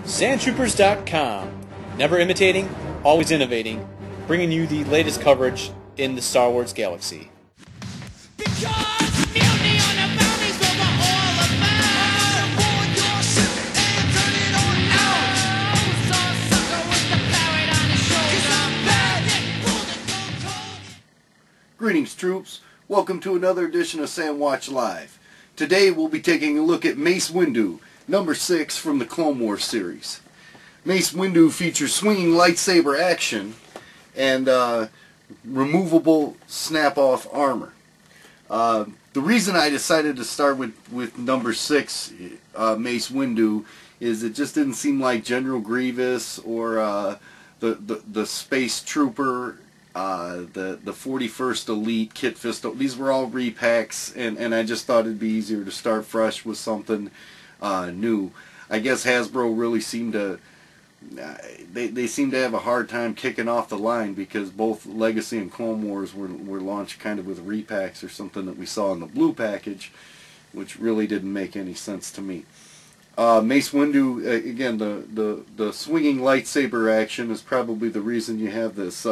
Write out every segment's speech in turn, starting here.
Sandtroopers.com. Never imitating, always innovating, bringing you the latest coverage in the Star Wars galaxy. Greetings, troops. Welcome to another edition of Sam Watch Live. Today we'll be taking a look at Mace Windu, number 6 from the Clone Wars series. Mace Windu features swinging lightsaber action and removable snap-off armor. The reason I decided to start with number 6, Mace Windu, is it just didn't seem like General Grievous or the Space Trooper, the 41st Elite, Kit Fisto. These were all repacks, and I just thought it'd be easier to start fresh with something new. I guess Hasbro really seemed to they seem to have a hard time kicking off the line, because both Legacy and Clone Wars were launched kind of with repacks or something that we saw in the blue package, which really didn't make any sense to me. Mace Windu, again, the swinging lightsaber action is probably the reason you have this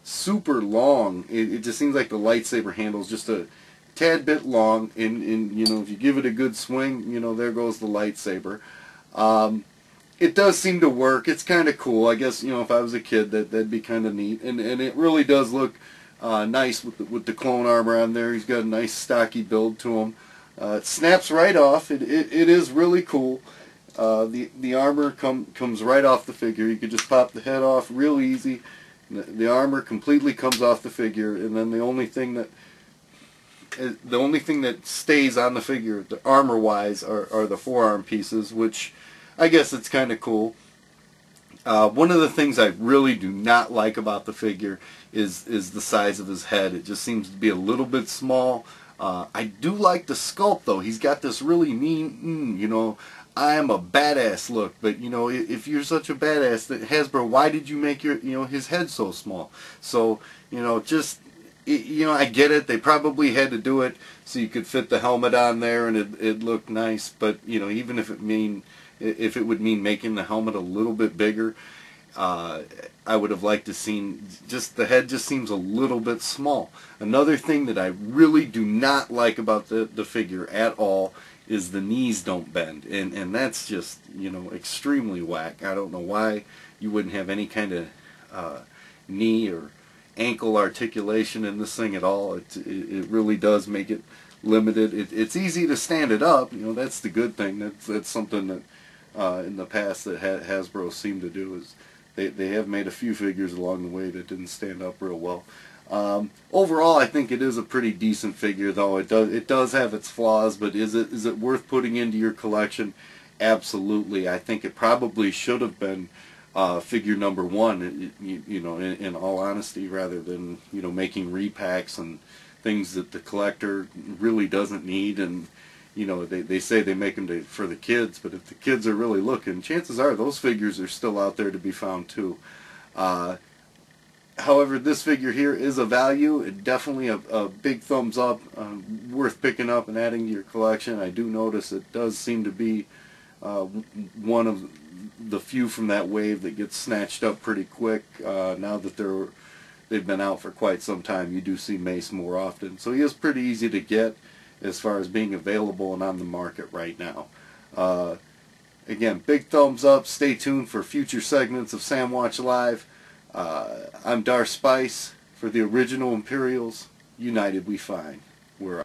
super long. It just seems like the lightsaber handle is just a tad bit long, and you know, if you give it a good swing, you know, there goes the lightsaber. It does seem to work. It's kind of cool. I guess, you know, if I was a kid, that'd be kind of neat, and it really does look nice with the clone armor on there. He's got a nice stocky build to him. It snaps right off. It is really cool. The armor comes right off the figure. You could just pop the head off real easy. The armor completely comes off the figure, and then the only thing that stays on the figure, the armor-wise, are the forearm pieces, which I guess it's kind of cool. One of the things I really do not like about the figure is the size of his head. It just seems to be a little bit small. I do like the sculpt, though. He's got this really mean, you know, I am a badass look. But, you know, if you're such a badass, that Hasbro, why did you make his head so small? So, you know, just, you know, I get it. They probably had to do it so you could fit the helmet on there and it looked nice. But, you know, even if it would mean making the helmet a little bit bigger, I would have liked to seen, just the head just seems a little bit small. Another thing that I really do not like about the figure at all is the knees don't bend, and that's just, you know, extremely whack. I don't know why you wouldn't have any kind of knee or ankle articulation in this thing at all. It really does make it limited. It's easy to stand it up, you know, that's the good thing. That's something that in the past that Hasbro seemed to do, is they have made a few figures along the way that didn't stand up real well. Overall, I think it is a pretty decent figure, though. It does have its flaws, but is it worth putting into your collection? Absolutely. I think it probably should have been figure number 1, you know, in all honesty, rather than, you know, making repacks and things that the collector really doesn't need. And, you know, they say they make them for the kids, but if the kids are really looking, chances are those figures are still out there to be found too. However, this figure here is a value. Definitely a big thumbs up, worth picking up and adding to your collection. I do notice it does seem to be one of the few from that wave that gets snatched up pretty quick. Now that they've been out for quite some time, you do see Mace more often. So he is pretty easy to get as far as being available and on the market right now. Again, big thumbs up. Stay tuned for future segments of Sam Watch Live. I'm Darth Spice for the original Imperials. United we find. We're